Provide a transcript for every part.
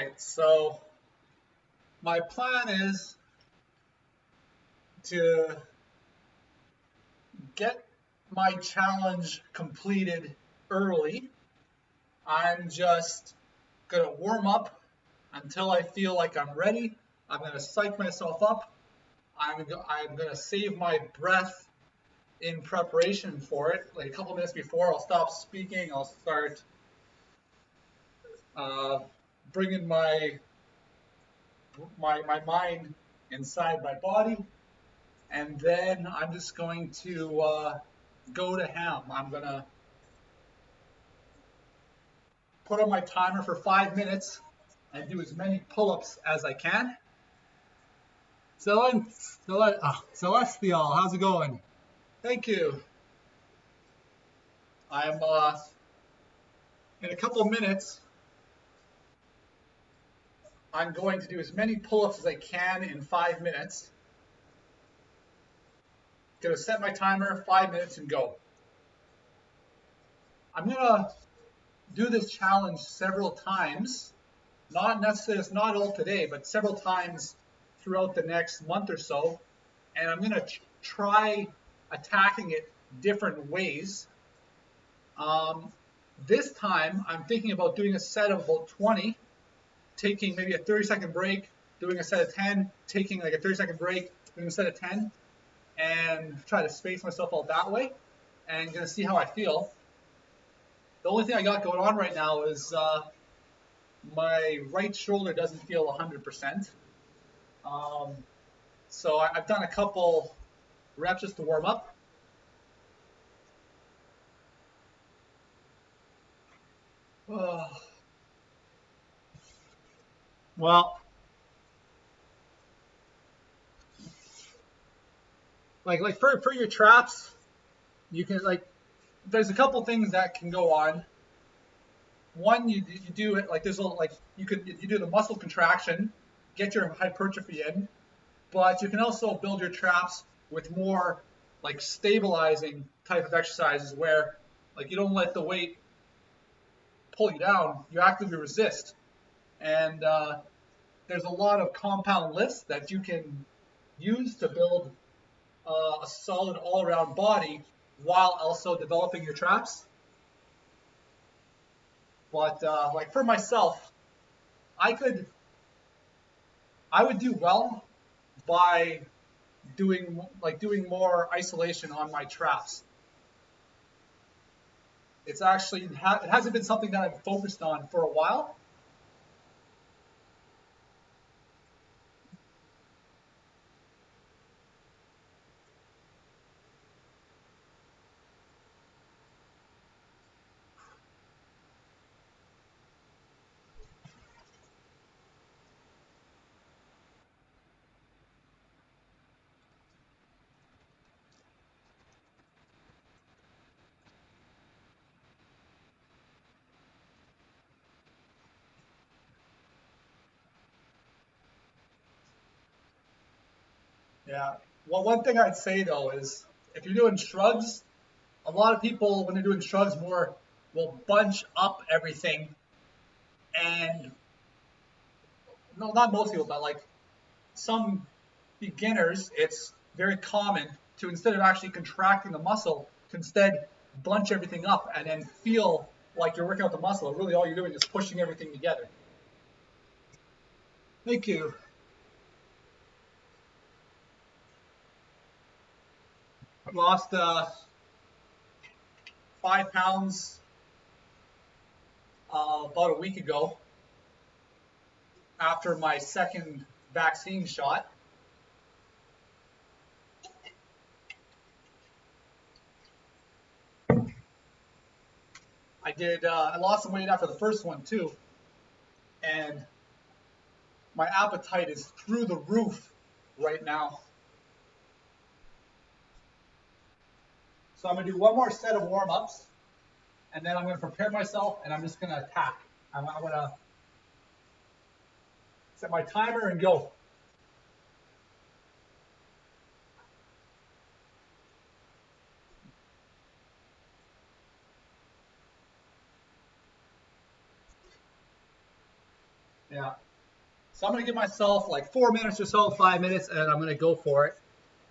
right, so my plan is to get my challenge completed early. I'm just gonna warm up until I feel like I'm ready. I'm gonna psych myself up. I'm gonna save my breath in preparation for it. Like a couple minutes before, I'll stop speaking. I'll start uh, bringing my mind inside my body, and then I'm just going to go to ham. I'm gonna put on my timer for 5 minutes and do as many pull-ups as I can. Celestial, how's it going? Thank you. I'm in a couple minutes. I'm going to do as many pull-ups as I can in 5 minutes. Gonna set my timer, 5 minutes, and go. I'm gonna do this challenge several times. Not necessarily, it's not all today, but several times throughout the next month or so. And I'm gonna try attacking it different ways. This time, I'm thinking about doing a set of about 20, taking maybe a 30-second break, doing a set of 10, taking like a 30-second break, doing a set of 10, and try to space myself out that way, and gonna see how I feel. The only thing I got going on right now is my right shoulder doesn't feel 100%. So I've done a couple reps just to warm up. Well, like for your traps, you can there's a couple things that can go on. One, you do it like there's a like you do the muscle contraction, get your hypertrophy in, but you can also build your traps with more like stabilizing type of exercises where like you don't let the weight pull you down, you actively resist. And there's a lot of compound lifts that you can use to build a solid all-around body while also developing your traps. But like for myself, I would do well by doing more isolation on my traps. It's actually it hasn't been something that I've focused on for a while. Yeah. Well, one thing I'd say though is if you're doing shrugs, a lot of people when they're doing shrugs more will bunch up everything and no, not most people, but like some beginners, it's very common to instead of actually contracting the muscle, to instead bunch everything up and then feel like you're working out the muscle. Really, all you're doing is pushing everything together. Thank you. I lost 5 pounds about a week ago after my second vaccine shot. I lost some weight after the first one too, and my appetite is through the roof right now. So I'm gonna do one more set of warm-ups, and then I'm gonna prepare myself, and I'm just gonna attack. I'm gonna set my timer and go. Yeah. So I'm going to give myself like 4 minutes or so, 5 minutes, and I'm going to go for it.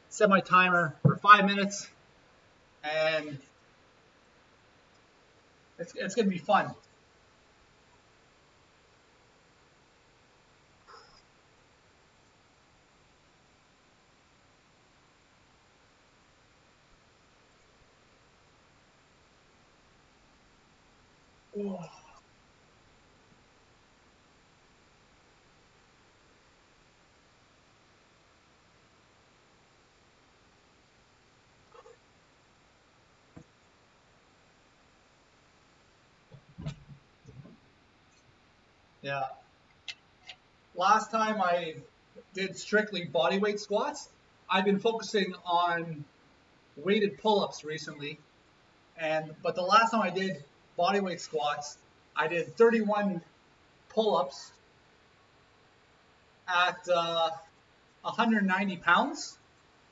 Set my timer for 5 minutes, and it's going to be fun. Oh. Yeah. Last time I did strictly body weight squats. I've been focusing on weighted pull-ups recently, but the last time I did body weight squats, I did 31 pull-ups at 190 pounds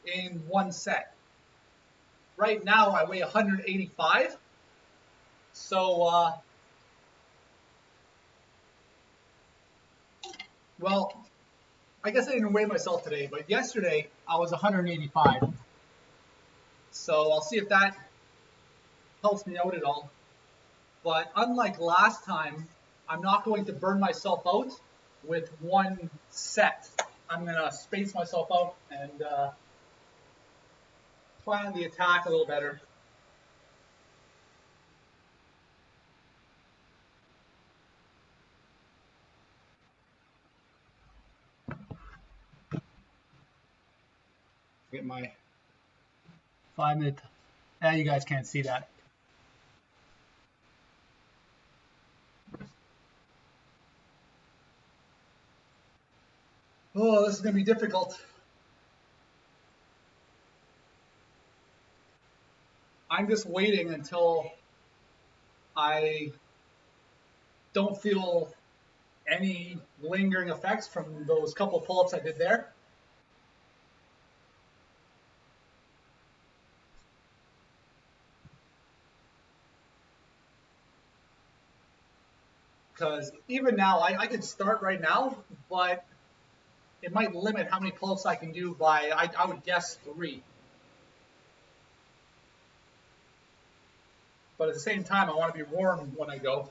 in one set. Right now I weigh 185, so well, I guess I didn't weigh myself today, but yesterday I was 185. So I'll see if that helps me out at all. But unlike last time, I'm not going to burn myself out with one set. I'm going to space myself out and plan the attack a little better. Get my 5 minute. You guys can't see that. Oh, this is going to be difficult. I'm just waiting until I don't feel any lingering effects from those couple pull-ups I did there. Because even now, I could start right now, but it might limit how many pull-ups I can do by, I would guess, 3. But at the same time, I want to be warm when I go.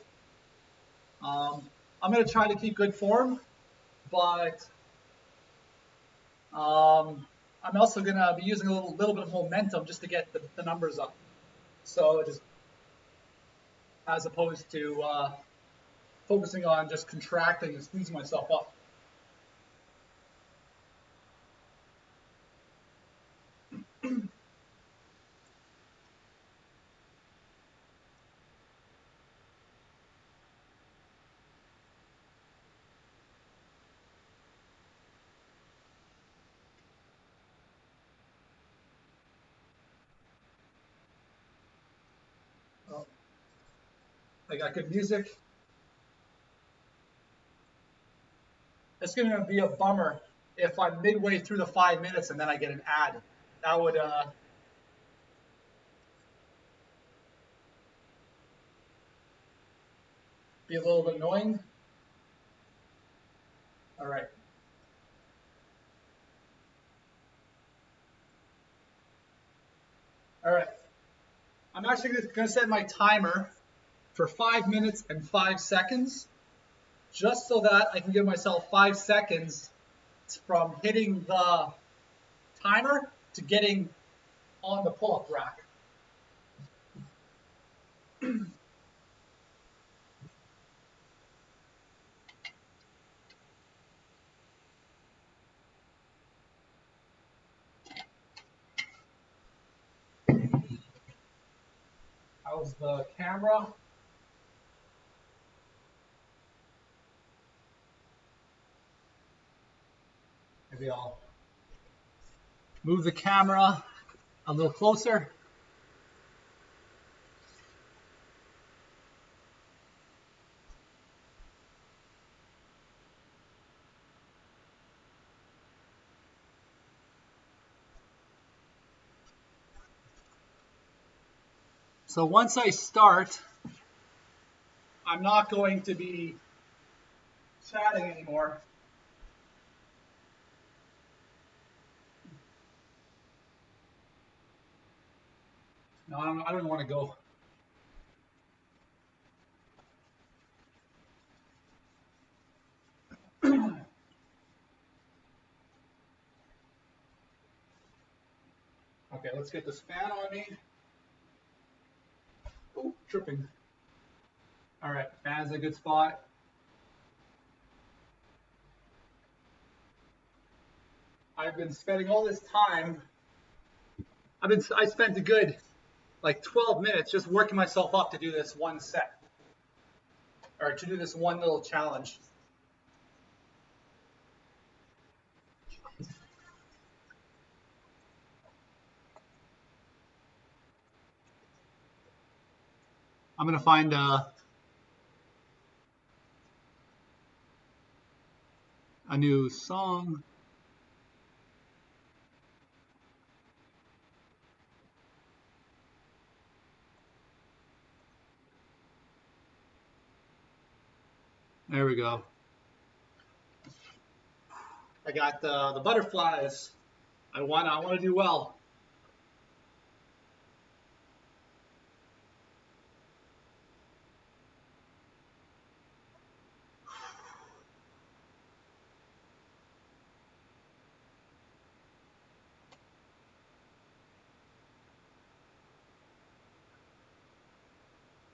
I'm going to try to keep good form, but I'm also going to be using a little bit of momentum just to get the numbers up. So just as opposed to focusing on just contracting and squeezing myself up. I got good music. It's going to be a bummer if I'm midway through the 5 minutes and then I get an ad. That would be a little bit annoying. All right. All right. I'm actually going to set my timer for 5 minutes and 5 seconds, just so that I can give myself 5 seconds from hitting the timer to getting on the pull-up rack. How's the camera? Maybe I'll move the camera a little closer. So once I start, I'm not going to be chatting anymore. No, I don't want to go. Okay, let's get this fan on me. Oh, tripping. All right, fan's a good spot. I've been spending all this time. I spent a good like 12 minutes just working myself up to do this one set or to do this one little challenge. I'm gonna find a new song. There we go. I got the butterflies. I want to do well.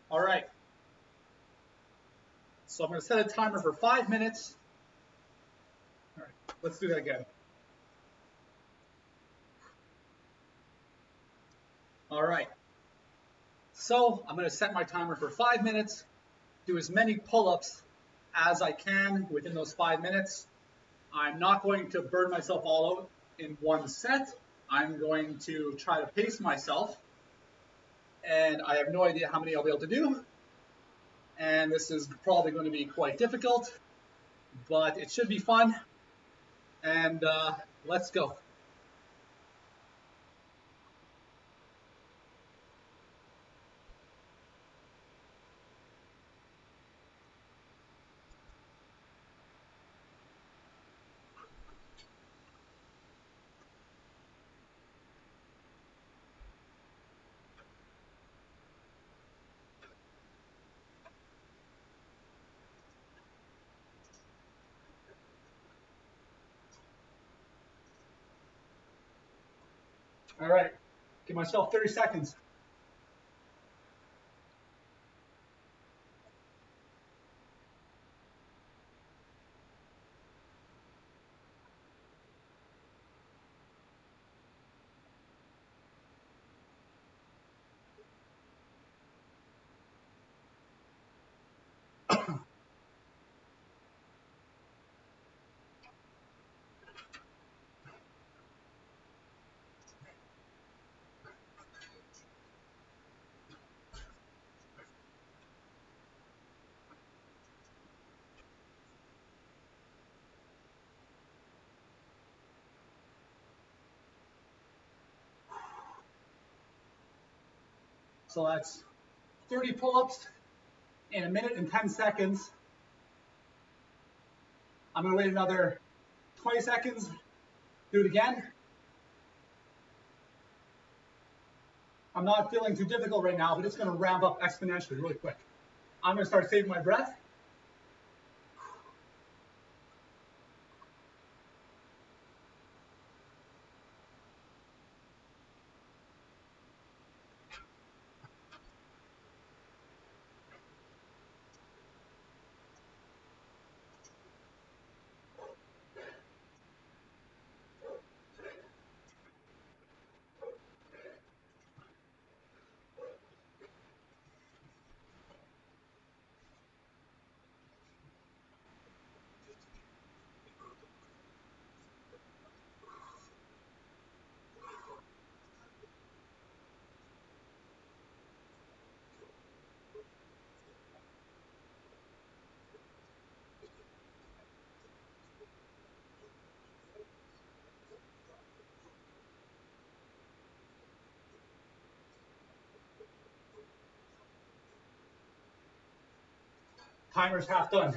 All right. So I'm going to set a timer for 5 minutes. All right, let's do that again. All right. So I'm going to set my timer for 5 minutes, do as many pull-ups as I can within those 5 minutes. I'm not going to burn myself all out in one set. I'm going to try to pace myself. And I have no idea how many I'll be able to do. And this is probably going to be quite difficult, but it should be fun. And let's go. All right, give myself 30 seconds. So that's 30 pull-ups in a minute and 10 seconds. I'm going to wait another 20 seconds, do it again. I'm not feeling too difficult right now, but it's going to ramp up exponentially really quick. I'm going to start saving my breath. Timer's half done.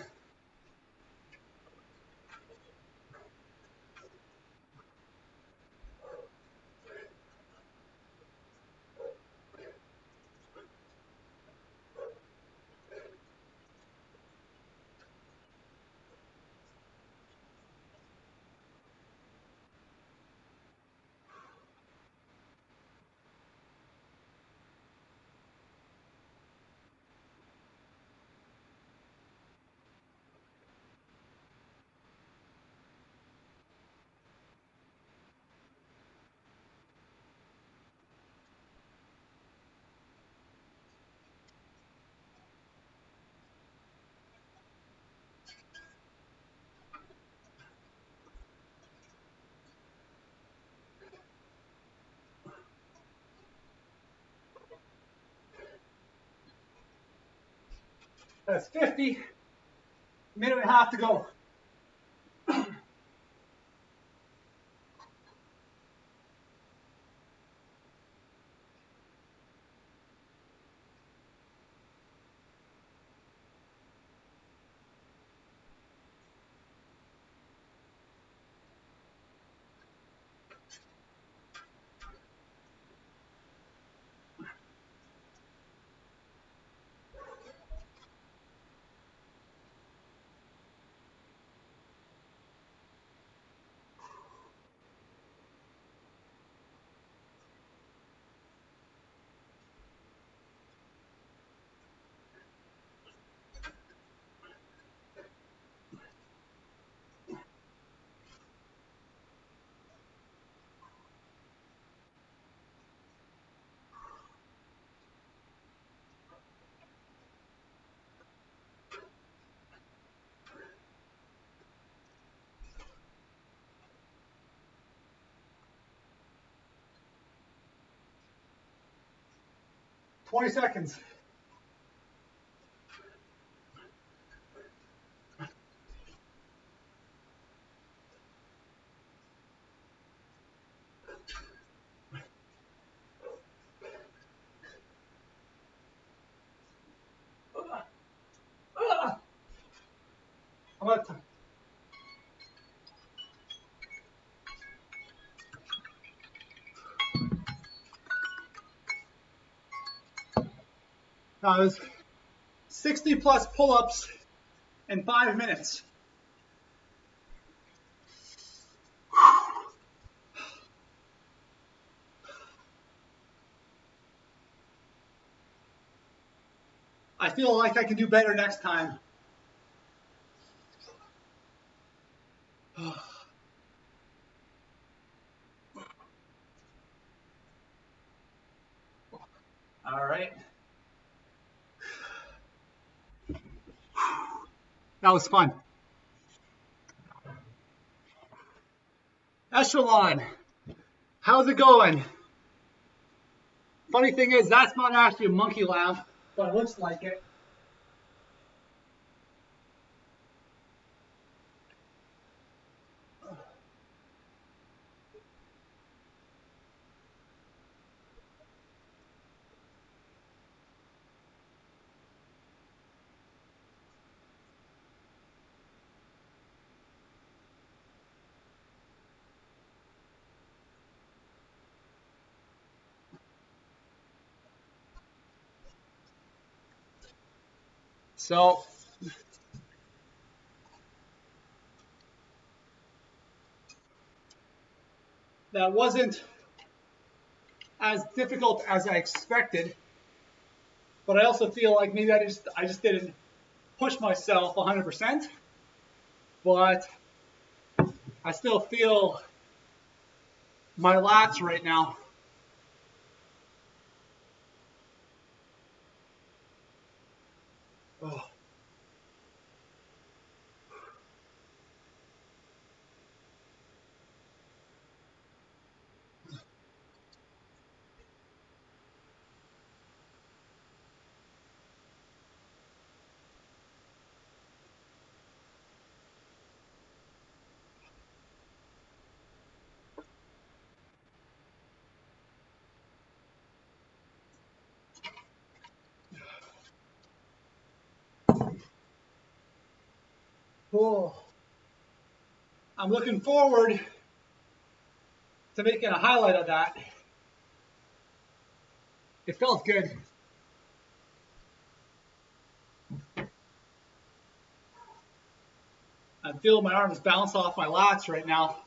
That's 50. Minute and a half to go. 20 seconds. I'm gonna That was 60 plus pull-ups in 5 minutes. I feel like I can do better next time. All right. That was fun. Echelon, how's it going? Funny thing is, that's not actually a monkey laugh, but it looks like it. So that wasn't as difficult as I expected, but I also feel like maybe I just didn't push myself 100%, but I still feel my lats right now. Oh. Oh. I'm looking forward to making a highlight of that. It felt good. I'm feeling my arms bounce off my lats right now.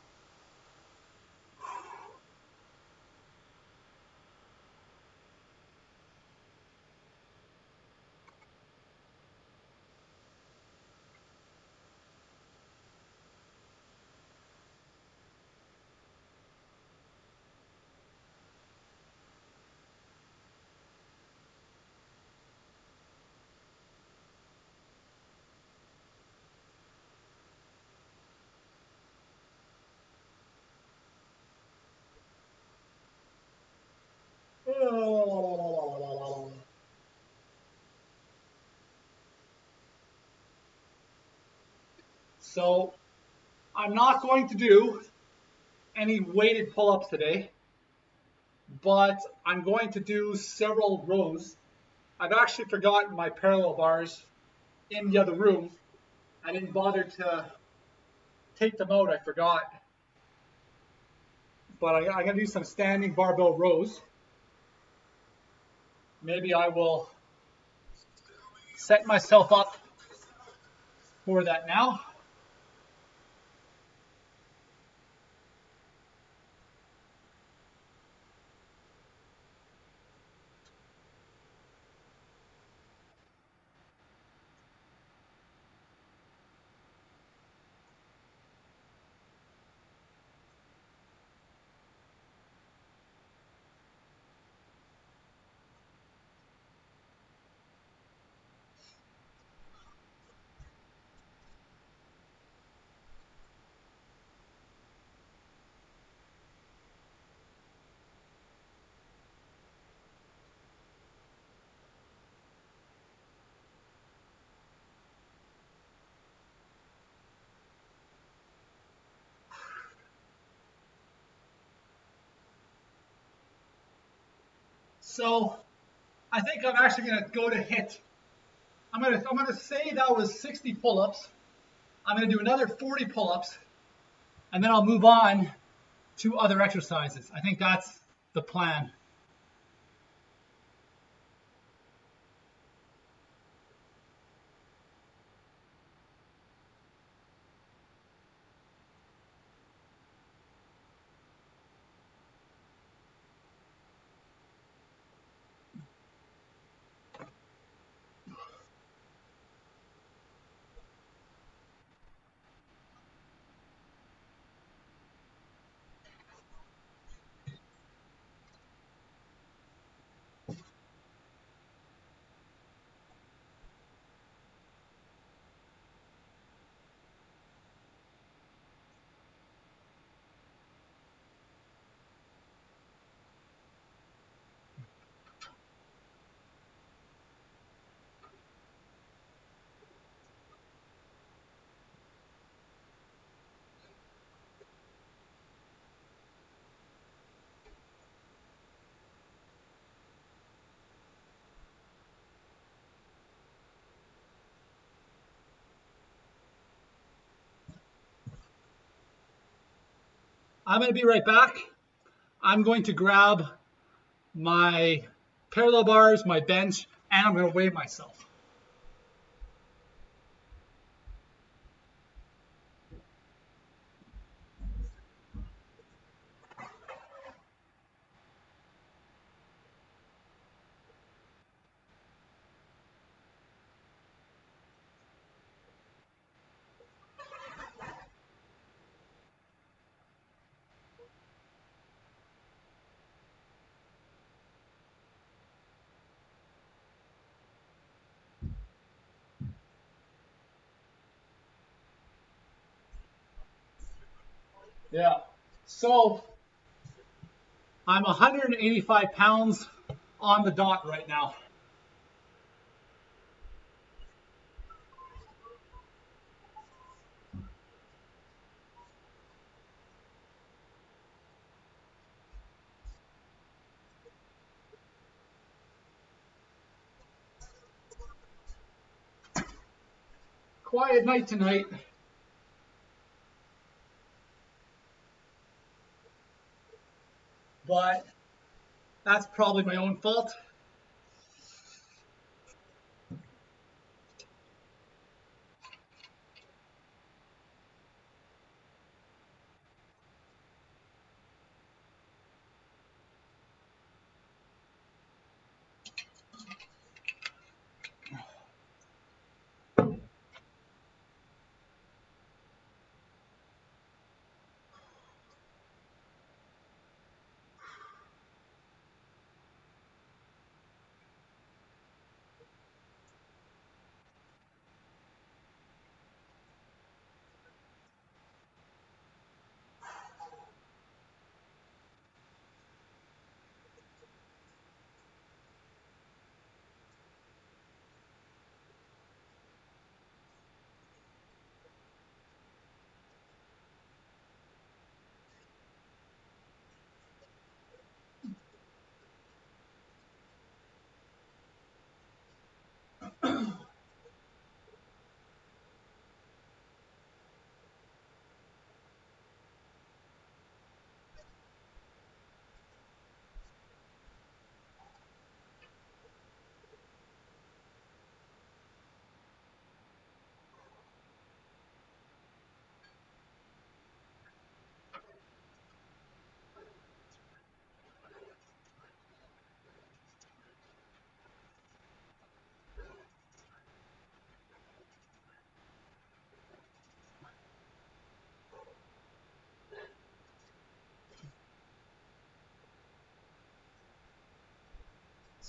So I'm not going to do any weighted pull-ups today, but I'm going to do several rows. I've actually forgotten my parallel bars in the other room. I didn't bother to take them out, I forgot. But I'm going to do some standing barbell rows. Maybe I will set myself up for that now. So I think I'm actually going to go to hit. I'm gonna say that was 60 pull-ups. I'm going to do another 40 pull-ups, and then I'll move on to other exercises. I think that's the plan. I'm going to be right back. I'm going to grab my parallel bars, my bench, and I'm going to weigh myself. Yeah. So I'm 185 pounds on the dot right now. Quiet night tonight. But that's probably my own fault.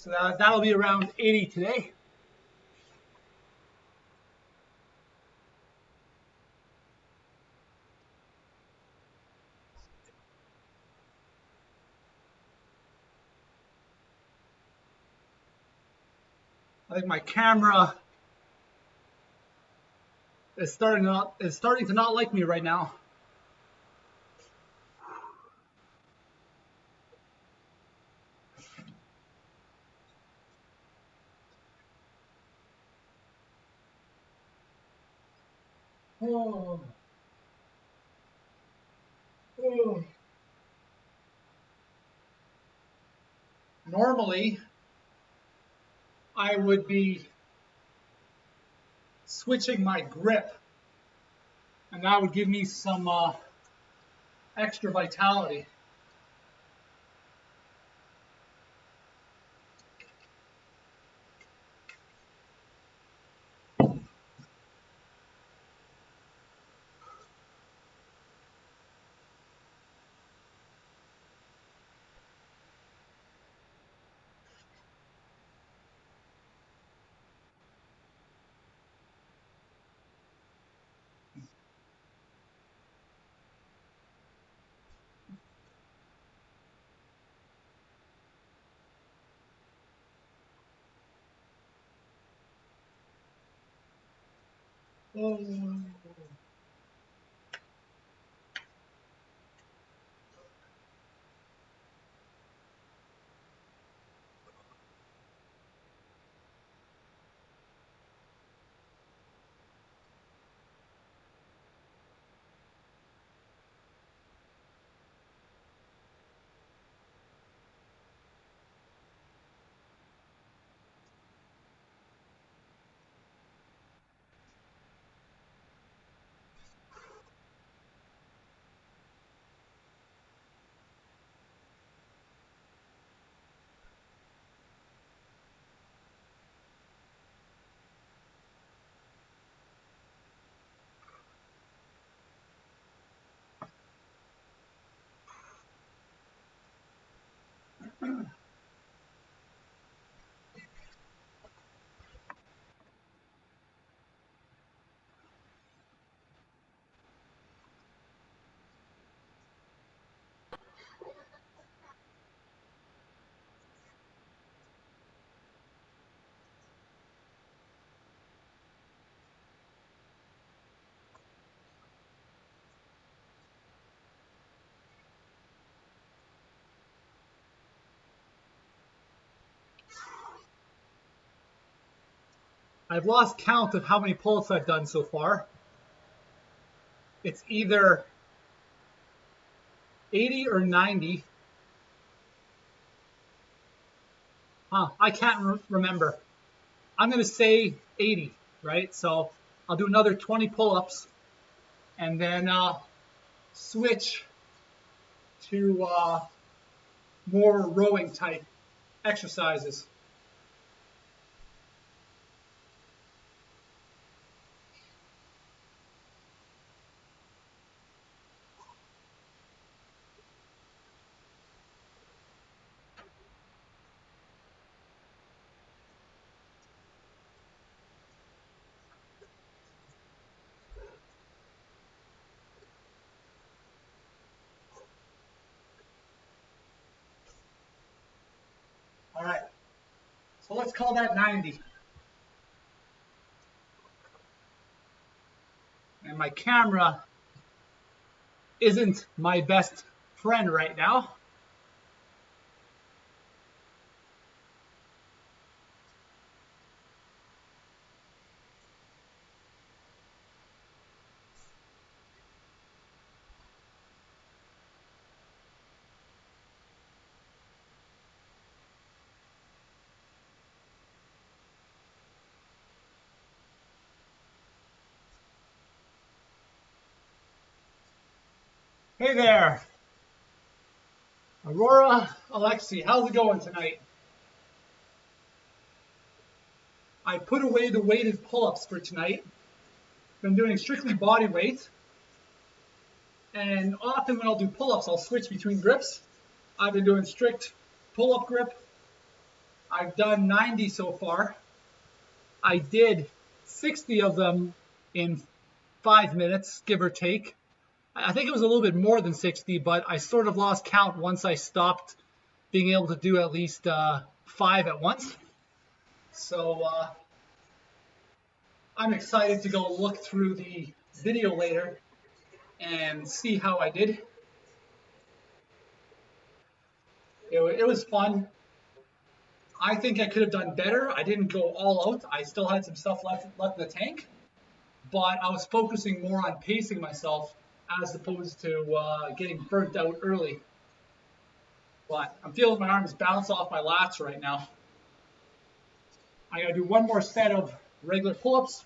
So that'll be around 80 today. I think my camera is starting to not like me right now. Oh. Oh. Normally, I would be switching my grip, and that would give me some extra vitality. Oh. I've lost count of how many pull-ups I've done so far. It's either 80 or 90. I can't remember. I'm going to say 80, right? So I'll do another 20 pull-ups and then switch to more rowing type exercises. All right, so let's call that 90. And my camera isn't my best friend right now. Hey there, Aurora Alexi, how's it going tonight? I put away the weighted pull-ups for tonight. Been doing strictly body weight. And often when I'll do pull-ups, I'll switch between grips. I've been doing strict pull-up grip. I've done 90 so far. I did 60 of them in 5 minutes, give or take. I think it was a little bit more than 60, but I sort of lost count once I stopped being able to do at least 5 at once. So I'm excited to go look through the video later and see how I did. It was fun. I think I could have done better. I didn't go all out. I still had some stuff left in the tank, but I was focusing more on pacing myself as opposed to getting burnt out early. But I'm feeling my arms bounce off my lats right now. I gotta do one more set of regular pull-ups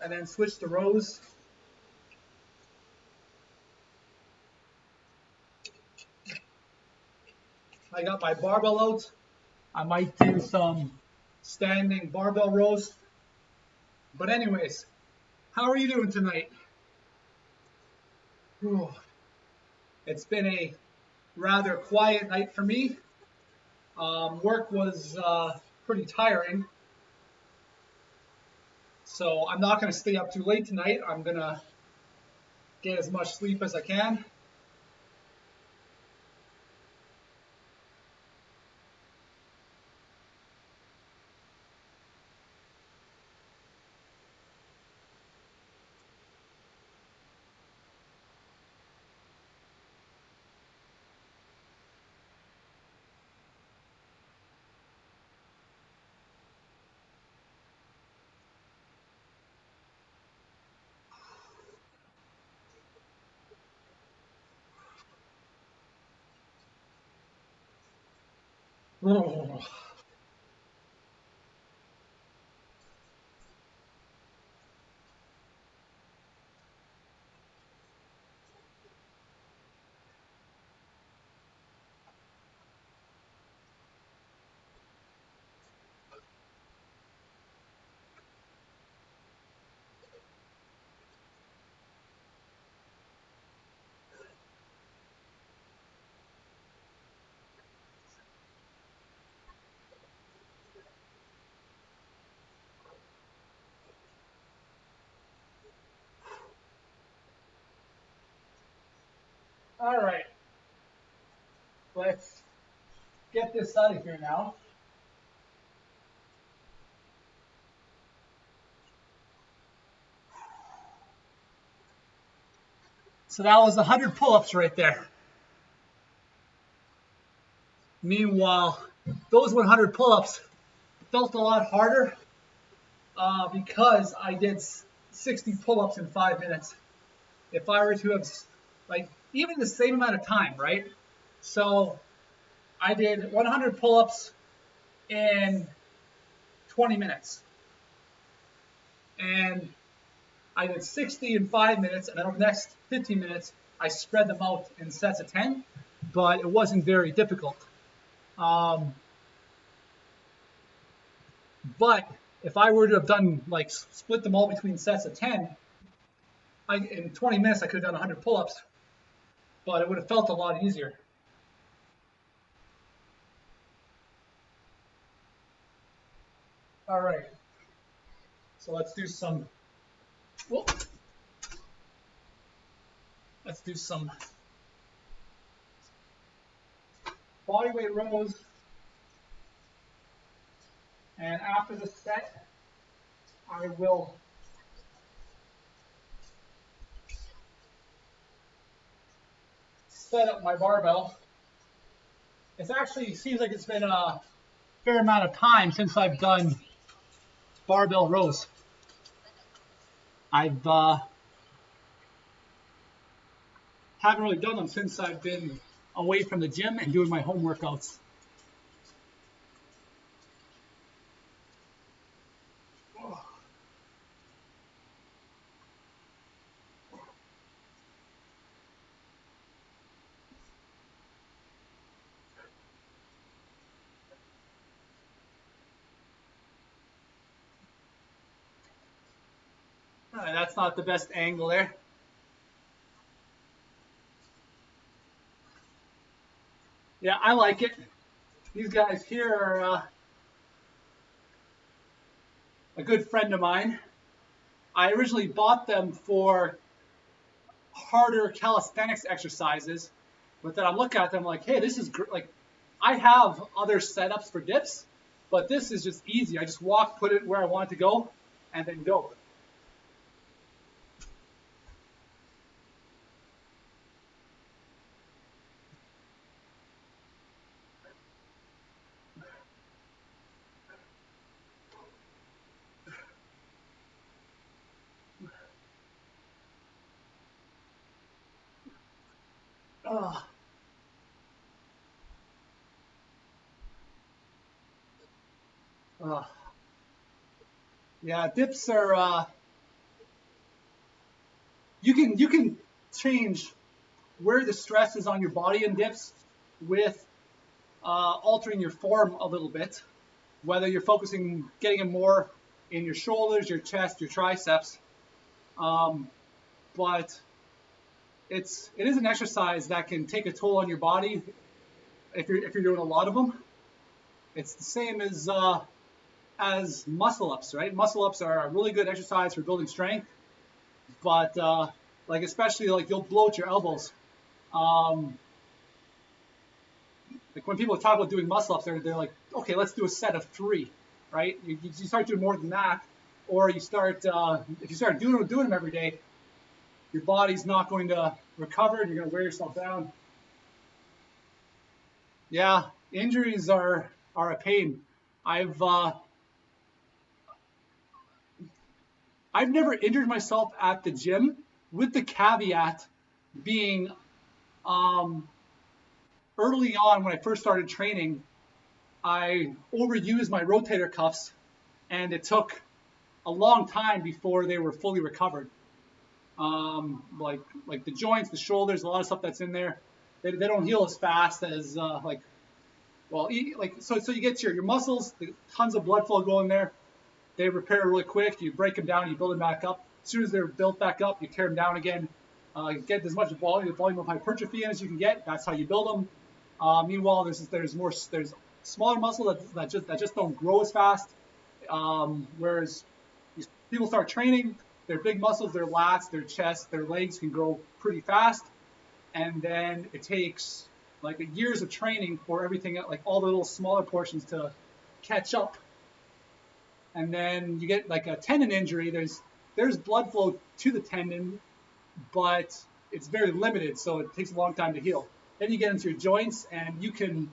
and then switch to rows. I got my barbell out. I might do some standing barbell rows. But anyways, how are you doing tonight? Whew. It's been a rather quiet night for me. Work was pretty tiring. So I'm not going to stay up too late tonight. I'm going to get as much sleep as I can. Oh. All right, let's get this out of here now. So that was 100 pull-ups right there. Meanwhile, those 100 pull-ups felt a lot harder because I did 60 pull-ups in 5 minutes. If I were to have, like, even the same amount of time, right? So I did 100 pull-ups in 20 minutes. And I did 60 in 5 minutes, and then over the next 15 minutes, I spread them out in sets of 10, but it wasn't very difficult. But if I were to have done, like, split them all between sets of 10, in 20 minutes I could have done 100 pull-ups, but it would have felt a lot easier. All right, so let's do some, whoop. Let's do some bodyweight rows. And after the set, I will set up my barbell. It actually seems like it's been a fair amount of time since I've done barbell rows. I've haven't really done them since I've been away from the gym and doing my home workouts. That's not the best angle there. Yeah, I like it. These guys here are a good friend of mine. I originally bought them for harder calisthenics exercises, but then I'm looking at them like, hey, this is like, I have other setups for dips, but this is just easy. I just walk, put it where I want it to go, and then go. Uh, uh, yeah, dips are you can change where the stress is on your body in dips with altering your form a little bit. Whether you're focusing, getting it more in your shoulders, your chest, your triceps, um, but it is an exercise that can take a toll on your body if you're doing a lot of them. It's the same as muscle ups, right? Muscle ups are a really good exercise for building strength, but like especially like you'll bloat your elbows. Um, like when people talk about doing muscle ups, they're like, okay, let's do a set of 3, right? You start doing more than that, or you start if you start doing them every day, your body's not going to recover, and you're going to wear yourself down. Yeah, injuries are a pain. I've uh, I've never injured myself at the gym, with the caveat being um, early on when I first started training, I overused my rotator cuffs, and it took a long time before they were fully recovered. Like the joints, the shoulders, a lot of stuff that's in there, they don't heal as fast as so you get your muscles, tons of blood flow going there. They repair really quick. You break them down, you build them back up. As soon as they're built back up, you tear them down again. Get as much volume of hypertrophy in as you can get. That's how you build them. Meanwhile, there's smaller muscle that just don't grow as fast. Whereas people start training, their big muscles, their lats, their chest, their legs can grow pretty fast, and then it takes like years of training for everything, like all the little smaller portions to catch up. And then you get like a tendon injury. There's blood flow to the tendon, but it's very limited, so it takes a long time to heal. Then you get into your joints, and you can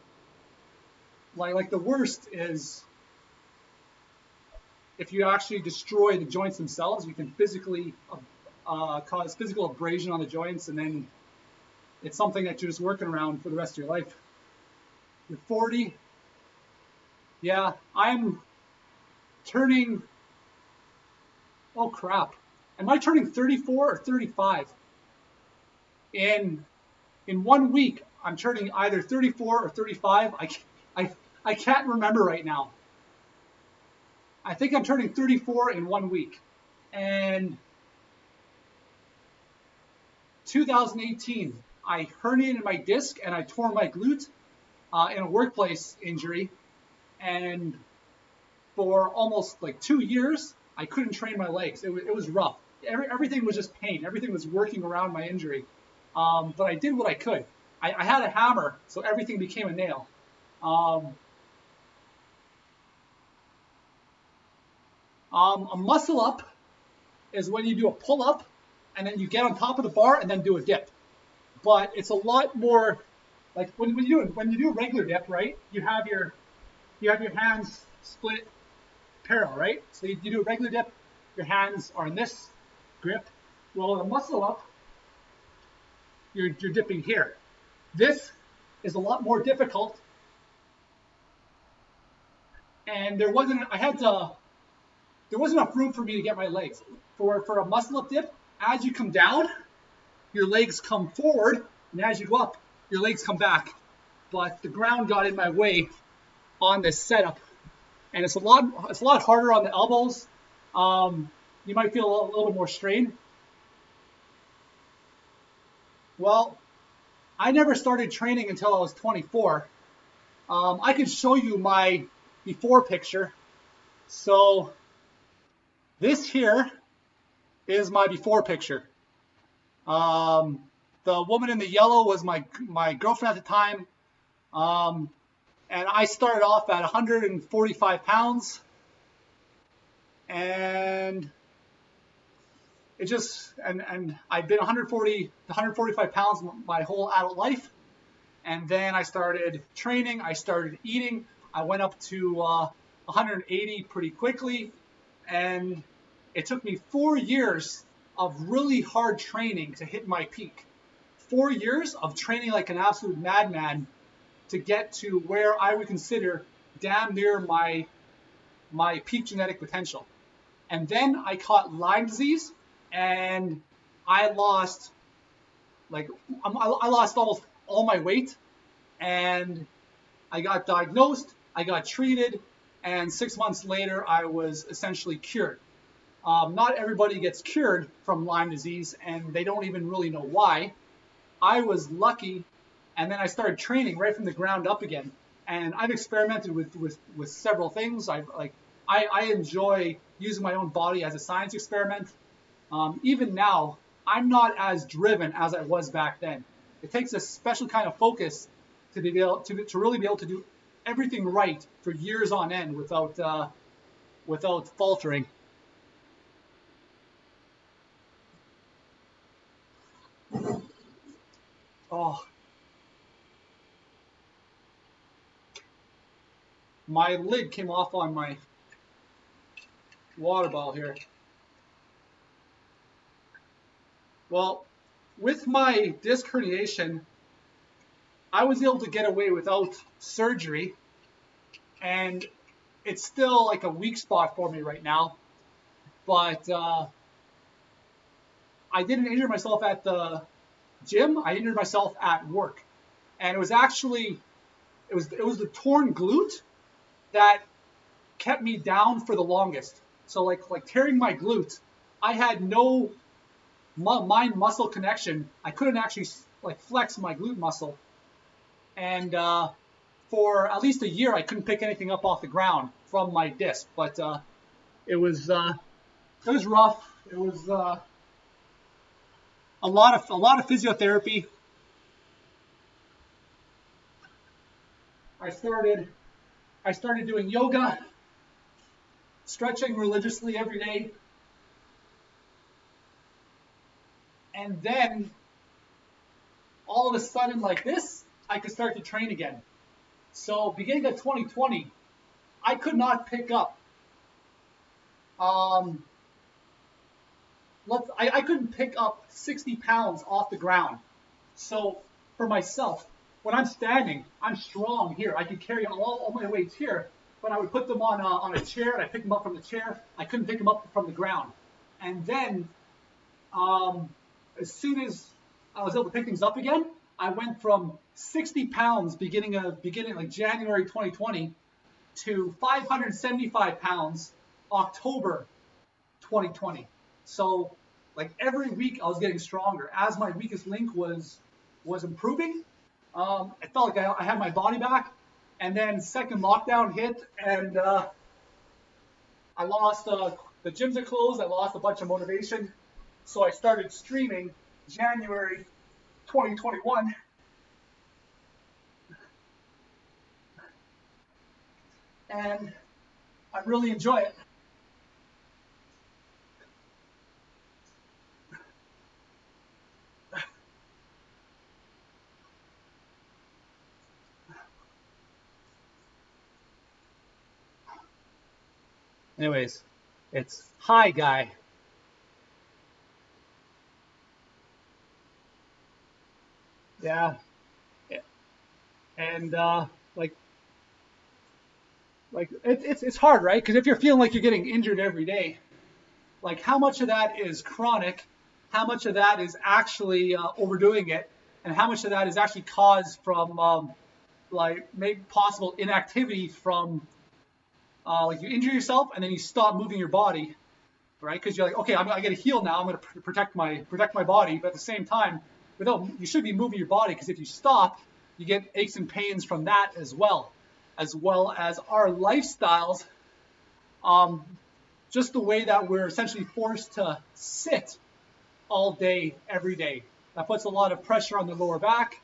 like the worst is if you actually destroy the joints themselves, you can physically cause physical abrasion on the joints, and then it's something that you're just working around for the rest of your life. You're 40. Yeah, I'm turning, oh crap. Am I turning 34 or 35? In 1 week, I'm turning either 34 or 35. I can't remember right now. I think I'm turning 34 in 1 week. And 2018, I herniated my disc and I tore my glute in a workplace injury. And for almost like 2 years, I couldn't train my legs. It was rough. Everything was just pain. Everything was working around my injury. But I did what I could. I had a hammer, so everything became a nail. A muscle up is when you do a pull up and then you get on top of the bar and then do a dip. But it's a lot more like when you do a regular dip, right? You have your hands split parallel, right? So you do a regular dip, your hands are in this grip. Well, with a muscle up, you're dipping here. This is a lot more difficult, and there wasn't enough room for me to get my legs. For a muscle up dip, as you come down, your legs come forward, and as you go up, your legs come back. But the ground got in my way on this setup, and it's a lot harder on the elbows. You might feel a little bit more strain. Well, I never started training until I was 24. I can show you my before picture. So This here is my before picture. The woman in the yellow was my girlfriend at the time. And I started off at 145 pounds. And it just, and I've been 145 pounds my whole adult life. And then I started training, I started eating. I went up to 180 pretty quickly. And it took me 4 years of really hard training to hit my peak. 4 years of training like an absolute madman to get to where I would consider damn near my peak genetic potential. And then I caught Lyme disease, and I lost almost all my weight, and I got diagnosed, I got treated, and 6 months later I was essentially cured. Not everybody gets cured from Lyme disease, and they don't even really know why. I was lucky, and then I started training right from the ground up again. And I've experimented with several things. I enjoy using my own body as a science experiment. Even now, I'm not as driven as I was back then. It takes a special kind of focus to really be able to do everything right for years on end without faltering. Oh, my lid came off on my water bottle here. Well, with my disc herniation, I was able to get away without surgery, and it's still like a weak spot for me right now. But I didn't injure myself at the gym. I injured myself at work, and it was the torn glute that kept me down for the longest. So like tearing my glute, I had no mind muscle connection. I couldn't actually like flex my glute muscle, and for at least a year I couldn't pick anything up off the ground from my disc. But it was rough. It was a lot of physiotherapy. I started doing yoga, stretching religiously every day. And then all of a sudden like this, I could start to train again. So beginning of 2020, I could not pick up I couldn't pick up 60 pounds off the ground. So for myself, when I'm standing, I'm strong here. I could carry all my weights here, but I would put them on a chair, and I pick them up from the chair. I couldn't pick them up from the ground. And then as soon as I was able to pick things up again, I went from 60 pounds beginning like January 2020 to 575 pounds October 2020. So like every week I was getting stronger as my weakest link was improving. I felt like I had my body back, and then second lockdown hit, and I lost the gyms are closed. I lost a bunch of motivation, so I started streaming January 2021. And I really enjoy it. Anyways, it's hi guy. Yeah. And like it's hard, right? Because if you're feeling like you're getting injured every day, like how much of that is chronic, how much of that is actually overdoing it, and how much of that is actually caused from like maybe possible inactivity from like you injure yourself and then you stop moving your body, right? Because you're like, okay, I got to heal now. I'm going to protect my body, but at the same time, you should be moving your body, because if you stop, you get aches and pains from that as well as our lifestyles. just the way that we're essentially forced to sit all day, every day. That puts a lot of pressure on the lower back.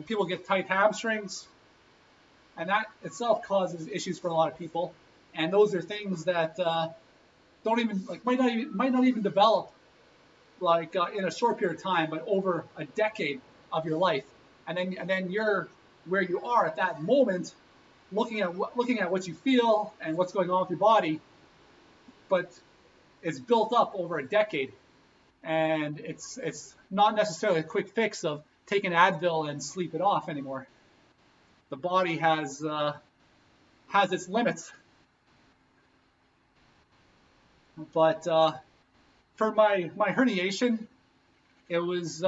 People get tight hamstrings, and that itself causes issues for a lot of people. And those are things that don't even like might not even develop like in a short period of time, but over a decade of your life. And then you're where you are at that moment, looking at what you feel and what's going on with your body, but it's built up over a decade, and it's not necessarily a quick fix of take an Advil and sleep it off anymore. The body has its limits. But for my herniation, it was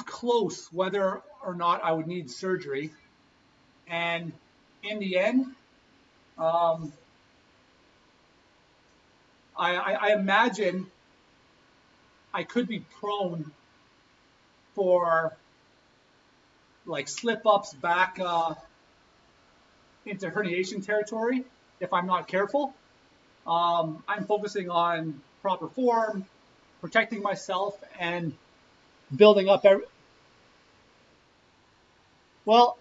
close whether or not I would need surgery, and in the end, I imagine I could be prone for like slip ups back into herniation territory if I'm not careful. I'm focusing on proper form, protecting myself, and building up. Well,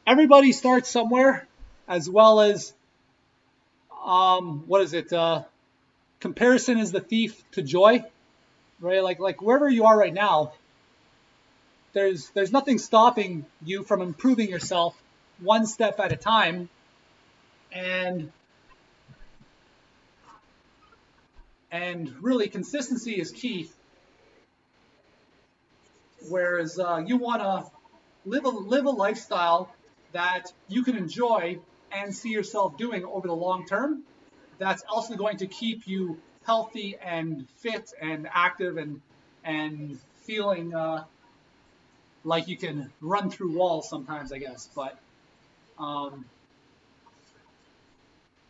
everybody starts somewhere, as well as what is it? Comparison is the thief to joy, right? Like wherever you are right now, there's nothing stopping you from improving yourself one step at a time, and really consistency is key. Whereas you want to live a lifestyle that you can enjoy and see yourself doing over the long term. That's also going to keep you healthy and fit and active and feeling like you can run through walls sometimes, I guess. But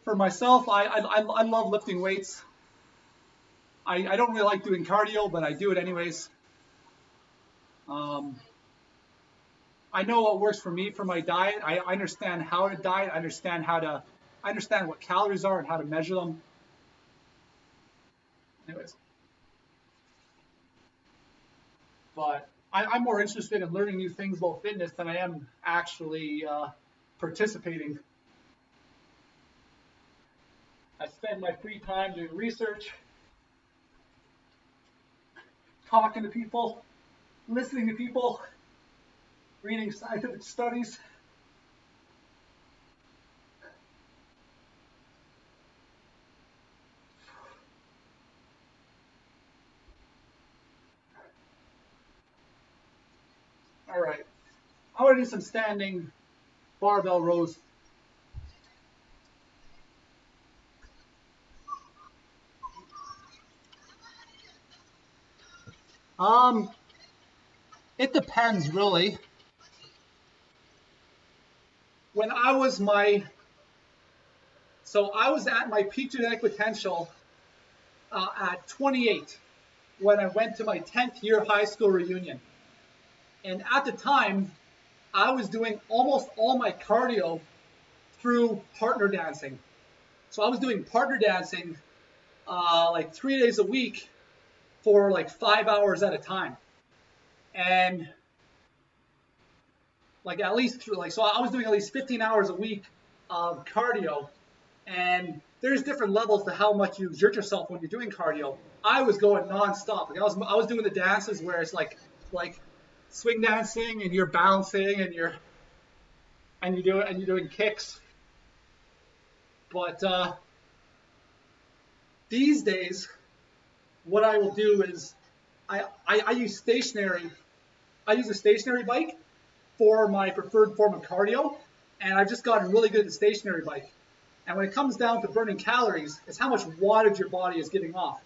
for myself, I love lifting weights. I don't really like doing cardio, but I do it anyways. I know what works for me for my diet. I understand how to diet. I understand what calories are and how to measure them. Anyways, but I'm more interested in learning new things about fitness than I am actually participating. I spend my free time doing research, talking to people, listening to people, reading scientific studies. All right, I want to do some standing barbell rows. It depends really. When I was I was at my peak genetic potential at 28 when I went to my 10th year high school reunion. And at the time, I was doing almost all my cardio through partner dancing. So I was doing partner dancing like 3 days a week for like 5 hours at a time. And like at least through like, so I was doing at least 15 hours a week of cardio. And there's different levels to how much you exert yourself when you're doing cardio. I was going nonstop. Like I was doing the dances where it's like swing dancing and you're bouncing and you're doing kicks. But these days, what I will do is I use stationary. I use a stationary bike for my preferred form of cardio, and I've just gotten really good at the stationary bike. And when it comes down to burning calories, it's how much wattage your body is giving off.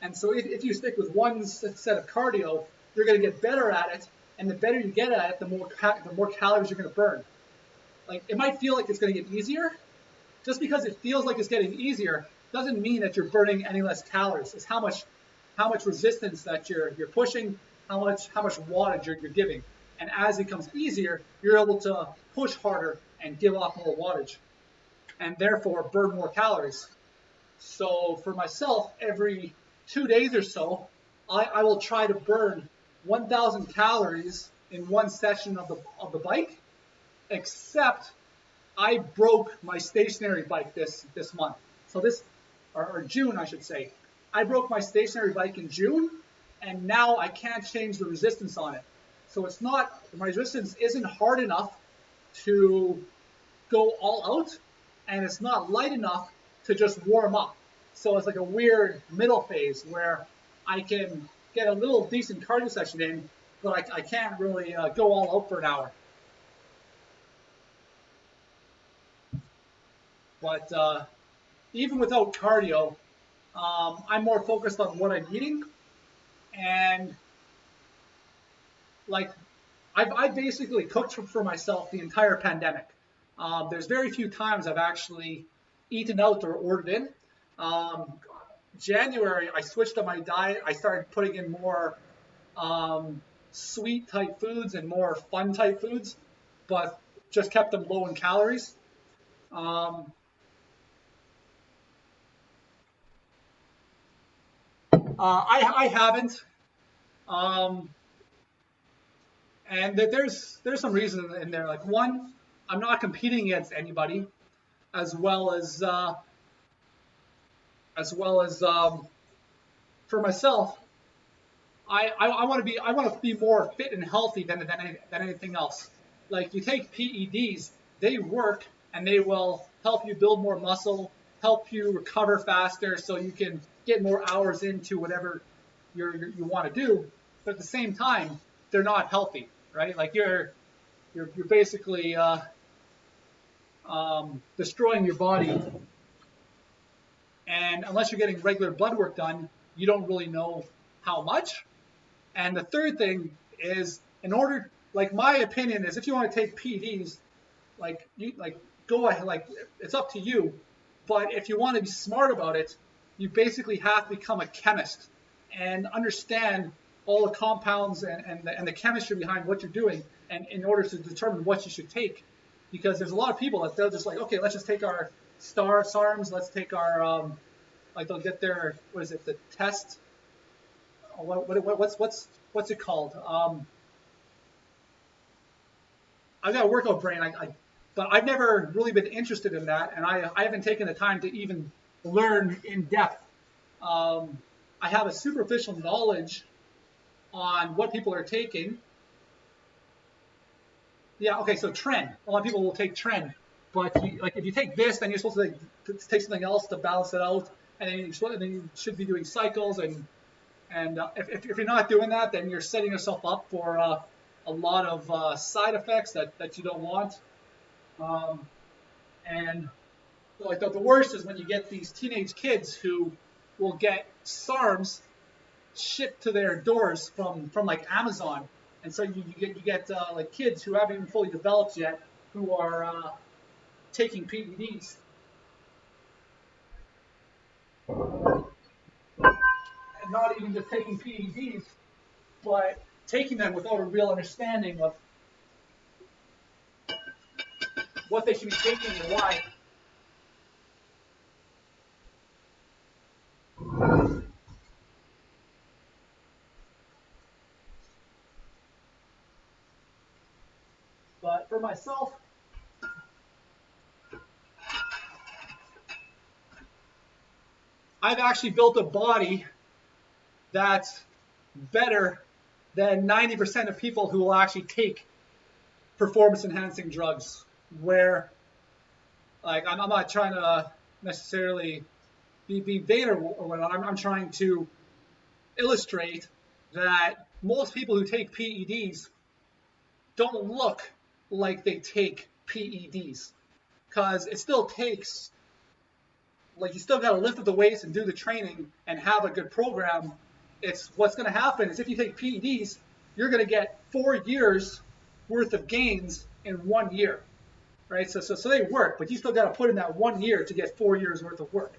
And so if you stick with one set of cardio, you're going to get better at it, and the better you get at it, the more calories you're going to burn. Like it might feel like it's going to get easier. Just because it feels like it's getting easier doesn't mean that you're burning any less calories. It's how much resistance that you're pushing, how much wattage you're giving. And as it becomes easier, you're able to push harder and give off more wattage, and therefore burn more calories. So for myself, every 2 days or so, I will try to burn 1,000 calories in one session of the bike, except I broke my stationary bike this month. So or June, I should say. I broke my stationary bike in June, and now I can't change the resistance on it. So it's not, my resistance isn't hard enough to go all out, and it's not light enough to just warm up. So it's like a weird middle phase where I can get a little decent cardio session in, but I can't really go all out for an hour. But even without cardio, I'm more focused on what I'm eating, and like I basically cooked for myself the entire pandemic. There's very few times I've actually eaten out or ordered in. Um, January, I switched up my diet. I started putting in more sweet type foods and more fun type foods, but just kept them low in calories. Um, I haven't. Um, and there's some reason in there. Like one, I'm not competing against anybody, as well as for myself. I want to be more fit and healthy than anything else. Like you take PEDs, they work and they will help you build more muscle, help you recover faster, so you can get more hours into whatever you want to do. But at the same time, they're not healthy, right? Like you're basically destroying your body, and unless you're getting regular blood work done, you don't really know how much. And the third thing is, in order, like my opinion is, if you want to take PEDs, like go ahead, like it's up to you. But if you want to be smart about it, you basically have to become a chemist and understand all the compounds and the chemistry behind what you're doing, and in order to determine what you should take. Because there's a lot of people that they'll just like, okay, let's just take our SARMs, let's take our like they'll get their, what is it, the test, what's it called? I've got a workout brain, but I've never really been interested in that, and I haven't taken the time to even learn in depth. I have a superficial knowledge on what people are taking. Yeah, okay, so tren. A lot of people will take tren, but like if you take this, then you're supposed to take something else to balance it out, and then you should be doing cycles, and if you're not doing that, then you're setting yourself up for a lot of side effects that you don't want. And like the worst is when you get these teenage kids who will get SARMs shipped to their doors from like Amazon, and so you get like kids who haven't even fully developed yet who are taking PEDs, and not even just taking PEDs, but taking them without a real understanding of what they should be taking and why. But for myself, I've actually built a body that's better than 90% of people who will actually take performance enhancing drugs. Where, like, I'm not trying to necessarily be vain or whatnot. I'm trying to illustrate that most people who take PEDs don't look like they take PEDs, because it still takes, like, you still got to lift up the weights and do the training and have a good program. It's what's going to happen is if you take PEDs, you're going to get 4 years worth of gains in 1 year, right? So they work, but you still got to put in that 1 year to get 4 years worth of work.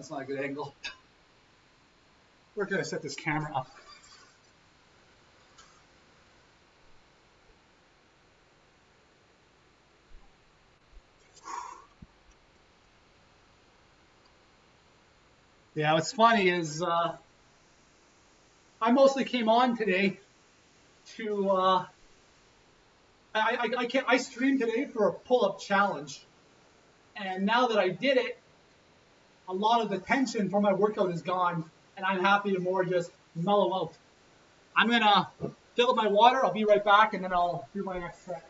That's not a good angle. Where can I set this camera up? Yeah, what's funny is I mostly came on today to I streamed today for a pull-up challenge, and now that I did it, a lot of the tension from my workout is gone, and I'm happy to more just mellow out. I'm gonna fill up my water. I'll be right back, and then I'll do my next set.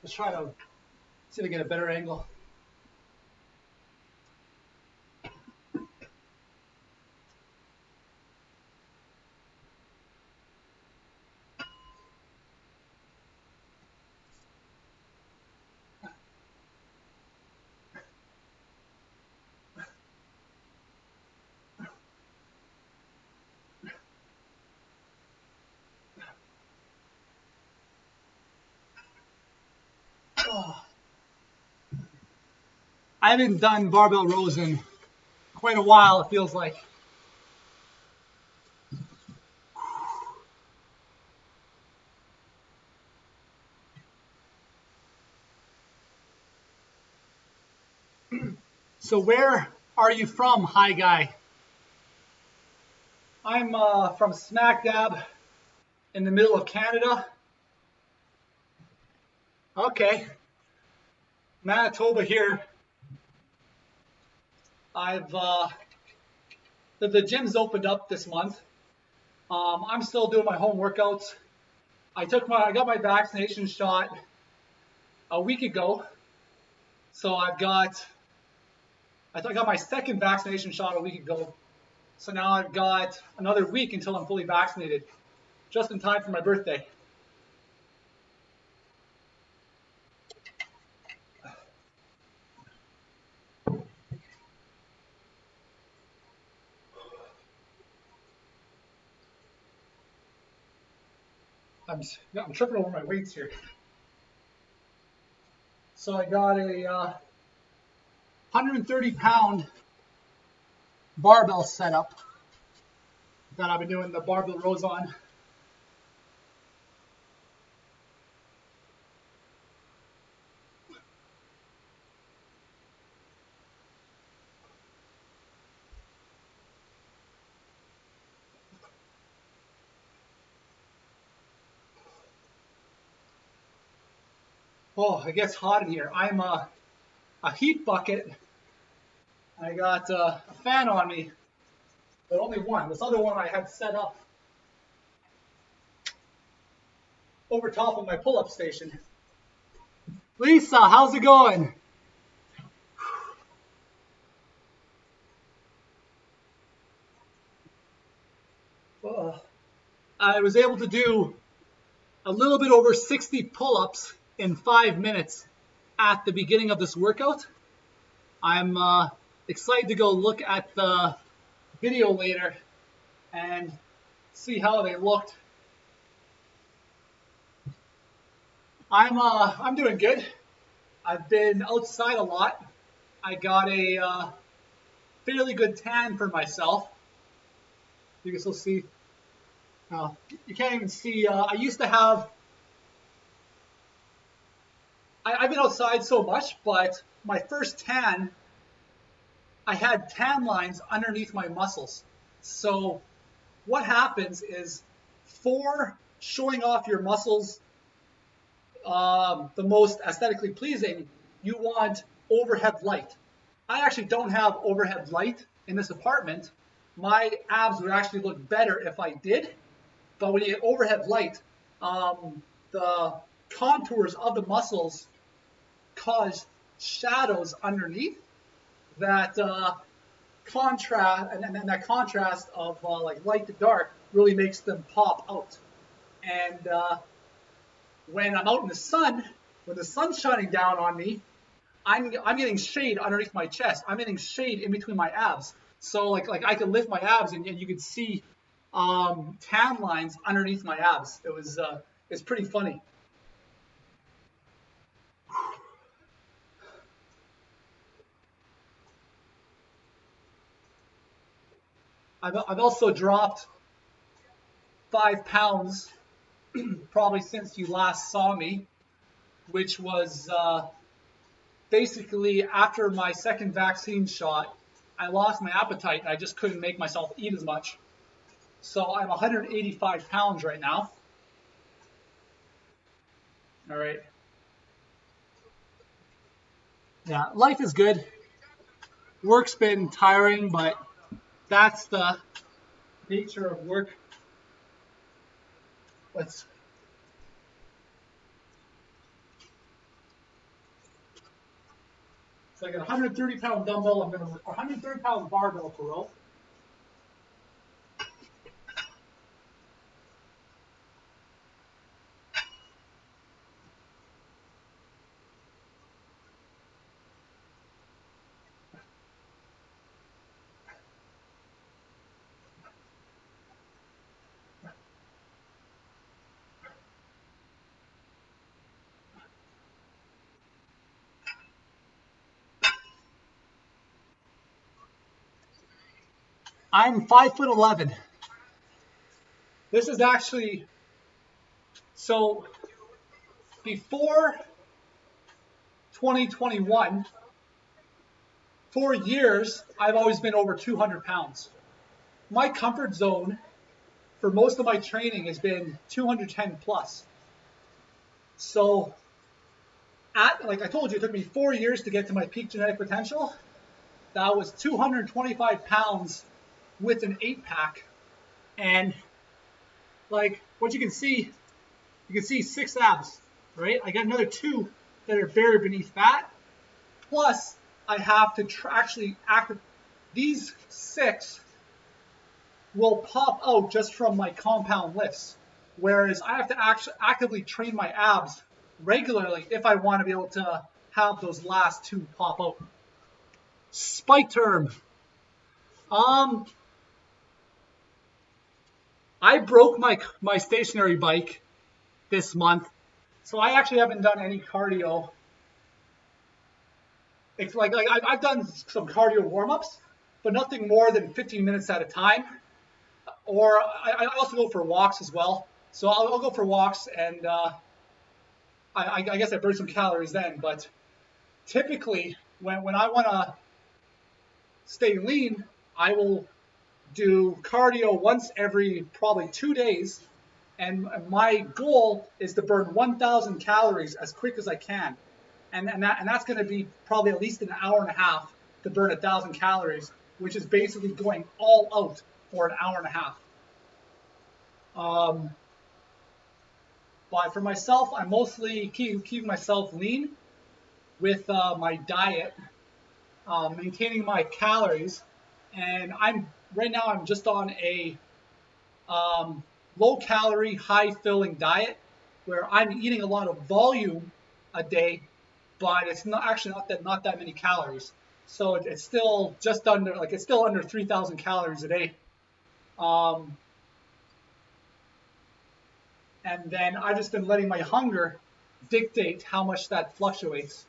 Let's try to see if I get a better angle. Oh. I haven't done barbell rows in quite a while, it feels like. So where are you from, hi guy? I'm from smack dab in the middle of Canada. Okay, Manitoba here. I've the gym's opened up this month. I'm still doing my home workouts. I got my vaccination shot a week ago, so I got my second vaccination shot a week ago. So now I've got another week until I'm fully vaccinated, just in time for my birthday. I'm tripping over my weights here. So I got a 130-pound barbell setup that I've been doing the barbell rows on. Oh, it gets hot in here. I'm a heat bucket. I got a fan on me, but only one. This other one I had set up over top of my pull-up station. Lisa, how's it going? I was able to do a little bit over 60 pull-ups in 5 minutes at the beginning of this workout. I'm excited to go look at the video later and see how they looked. I'm doing good. I've been outside a lot. I got a fairly good tan for myself. You can still see. You can't even see. I used to have. I've been outside so much, but my first tan, I had tan lines underneath my muscles. So what happens is, for showing off your muscles the most aesthetically pleasing, you want overhead light. I actually don't have overhead light in this apartment. My abs would actually look better if I did, but when you get overhead light, the contours of the muscles cause shadows underneath that contrast, and that contrast of like light to dark really makes them pop out. And when I'm out in the sun, when the sun's shining down on me, I'm getting shade underneath my chest. I'm getting shade in between my abs. So like I could lift my abs and you could see tan lines underneath my abs. It's pretty funny. I've also dropped 5 pounds probably since you last saw me, which was basically after my second vaccine shot. I lost my appetite and I just couldn't make myself eat as much. So I'm 185 pounds right now. All right. Yeah, life is good. Work's been tiring, but that's the nature of work. Let's. So I got a 130-pound dumbbell. I'm gonna 130-pound barbell to row. I'm 5'11". This is actually so before 2021, 4 years, I've always been over 200 pounds. My comfort zone for most of my training has been 210 plus. So, like I told you, it took me 4 years to get to my peak genetic potential. That was 225 pounds with an 8-pack. And like what you can see 6 abs, right? I got another 2 that are buried beneath fat. Plus, I have to actually act. These 6 will pop out just from my compound lifts, whereas I have to actively train my abs regularly if I want to be able to have those last 2 pop out. Spike term. I broke my stationary bike this month, so I actually haven't done any cardio. It's like I've done some cardio warm-ups, but nothing more than 15 minutes at a time. Or I also go for walks as well. So I'll go for walks, and I guess I burn some calories then. But typically, when I want to stay lean, I will do cardio once every probably 2 days. And my goal is to burn 1,000 calories as quick as I can. And that's going to be probably at least an hour and a half to burn 1,000 calories, which is basically going all out for an hour and a half. But for myself, I'm mostly keeping myself lean with my diet, maintaining my calories, and right now I'm just on a low calorie, high filling diet where I'm eating a lot of volume a day, but it's not that many calories. So it's still just under it's still under 3,000 calories a day. And then I've just been letting my hunger dictate how much that fluctuates.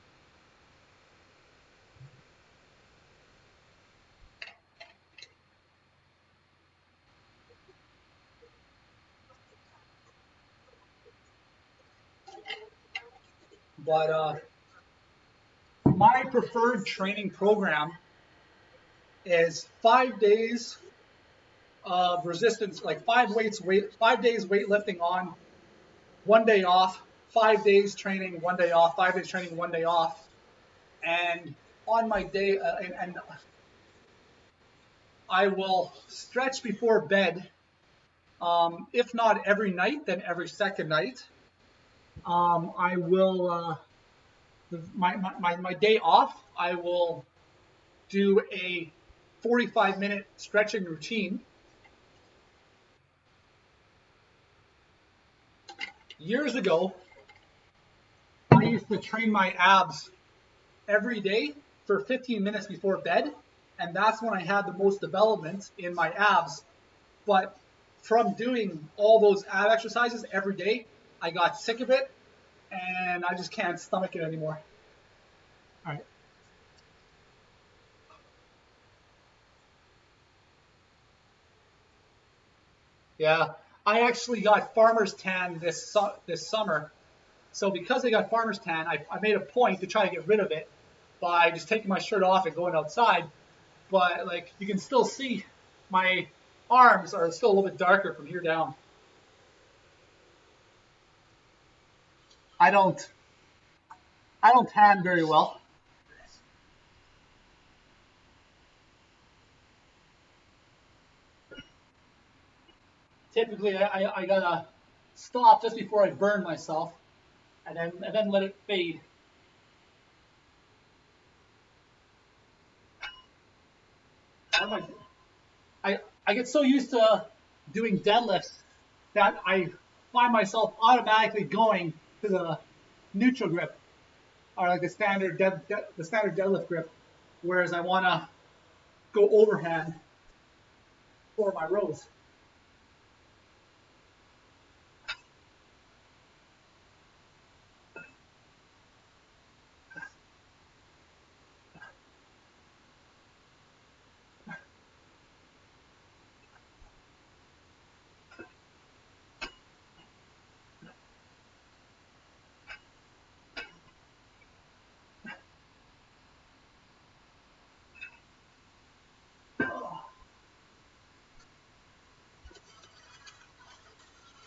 But my preferred training program is 5 days of resistance, like 5 days weightlifting on, 1 day off, 5 days training, 1 day off, 5 days training, 1 day off. And on my day, and I will stretch before bed, if not every night, then every second night. I will my day off. I will do a 45-minute stretching routine. Years ago, I used to train my abs every day for 15 minutes before bed, and that's when I had the most development in my abs. But from doing all those ab exercises every day, I got sick of it, and I just can't stomach it anymore. All right. Yeah, I actually got farmer's tan this summer. So because I got farmer's tan, I made a point to try to get rid of it by just taking my shirt off and going outside. But like you can still see my arms are still a little bit darker from here down. I don't I don't tan very well. Typically, I gotta stop just before I burn myself, and then let it fade. I get so used to doing deadlifts that I find myself automatically going to the neutral grip or like the standard deadlift grip, whereas I want to go overhand for my rows.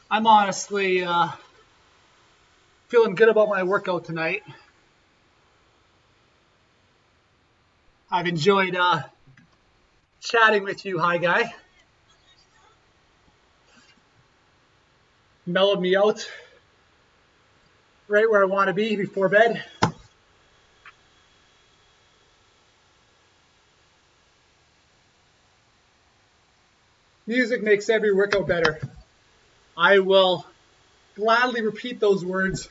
I'm honestly feeling good about my workout tonight. I've enjoyed chatting with you, hi guy. Mellowed me out right where I want to be before bed. Music makes every workout better. I will gladly repeat those words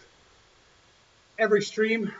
every stream.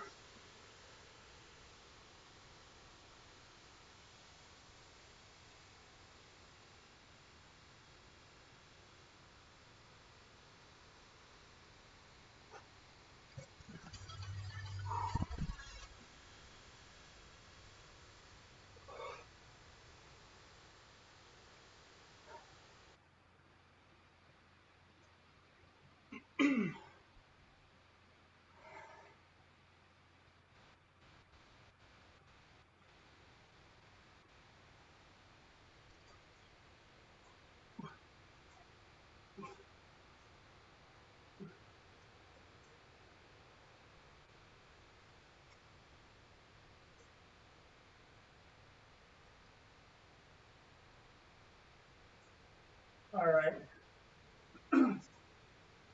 All right.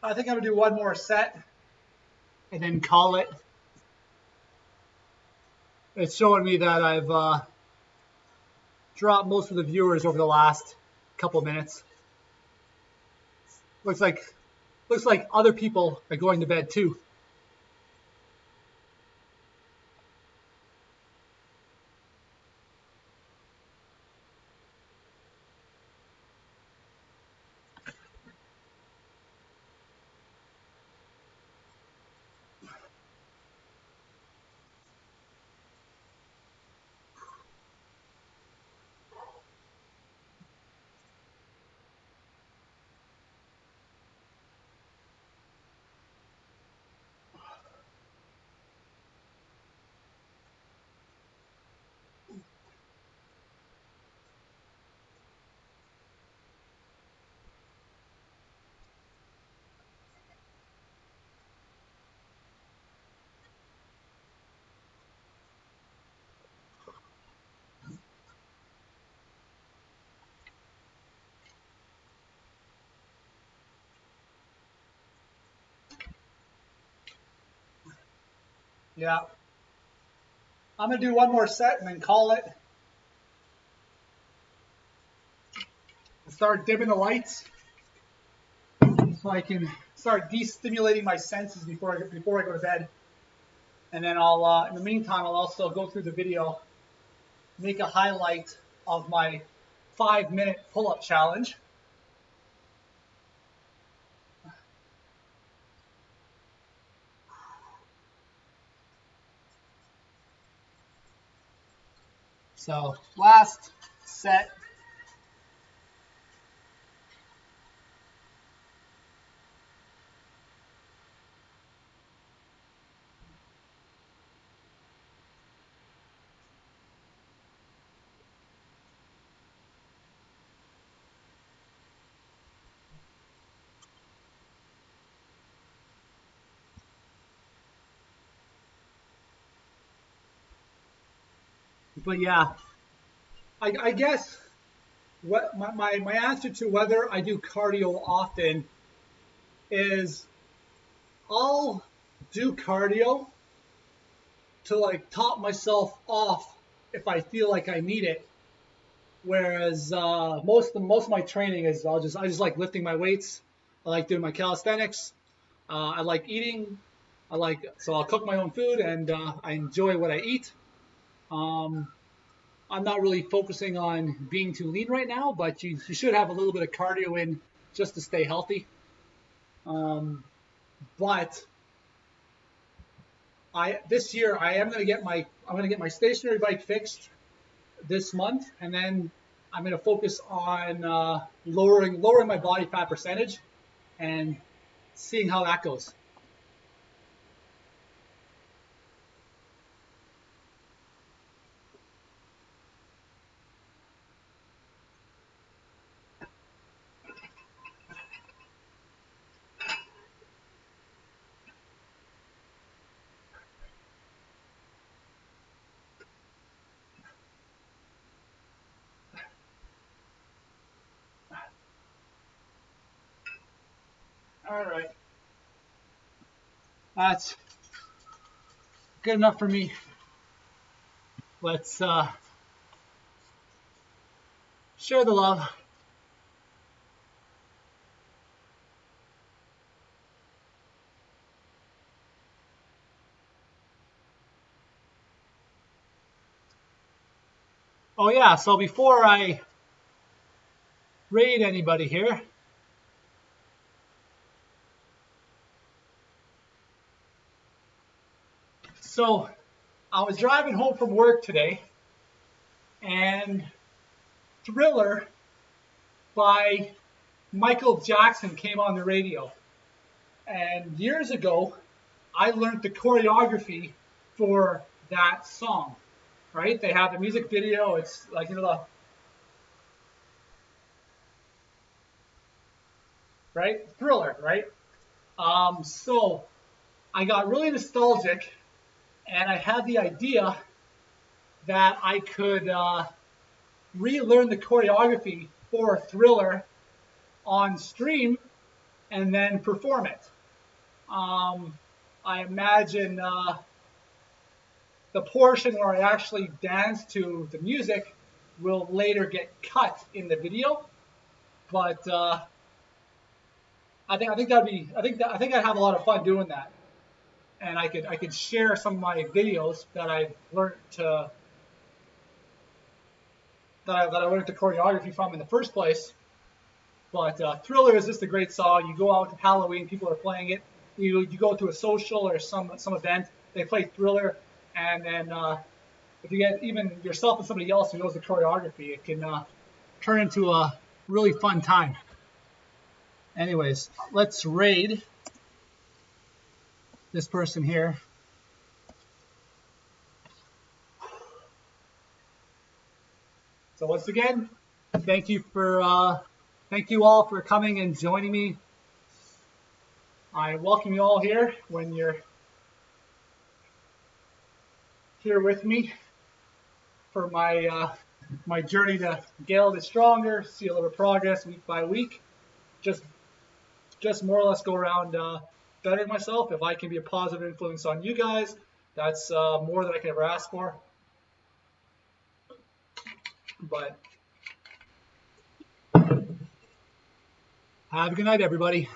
I think I'm gonna do one more set and then call it. It's showing me that I've dropped most of the viewers over the last couple minutes. Looks like other people are going to bed too. Yeah. I'm going to do one more set and then call it. Start dimming the lights so I can start destimulating my senses before I go to bed. And then I'll, in the meantime, I'll also go through the video, make a highlight of my 5-minute pull-up challenge. So last set. But yeah, I guess what my answer to whether I do cardio often is I'll do cardio to like top myself off if I feel like I need it. Whereas most of my training is I just like lifting my weights. I like doing my calisthenics. I like eating. So I'll cook my own food and I enjoy what I eat. I'm not really focusing on being too lean right now, but you should have a little bit of cardio in just to stay healthy. But this year I'm going to get my stationary bike fixed this month, and then I'm going to focus on lowering my body fat percentage and seeing how that goes. All right, that's good enough for me. Let's share the love. Oh yeah, so before I raid anybody here, so I was driving home from work today, and Thriller by Michael Jackson came on the radio. And years ago, I learned the choreography for that song, right? They have the music video. It's like, right? Thriller, right? So I got really nostalgic, and I had the idea that I could relearn the choreography for Thriller on stream and then perform it. I imagine the portion where I actually dance to the music will later get cut in the video, but I think I'd have a lot of fun doing that, and I could share some of my videos that I've learned to that I learned the choreography from in the first place. But Thriller is just a great song. You go out to Halloween, people are playing it. You go to a social or some event, they play Thriller, and then if you get even yourself and somebody else who knows the choreography, it can turn into a really fun time. Anyways, let's raid this person here. So once again, thank you all for coming and joining me. I welcome you all here when you're here with me for my journey to get a little bit stronger, see a little progress week by week. Just more or less go around bettering myself. If I can be a positive influence on you guys, That's more than I can ever ask for. But have a good night, everybody.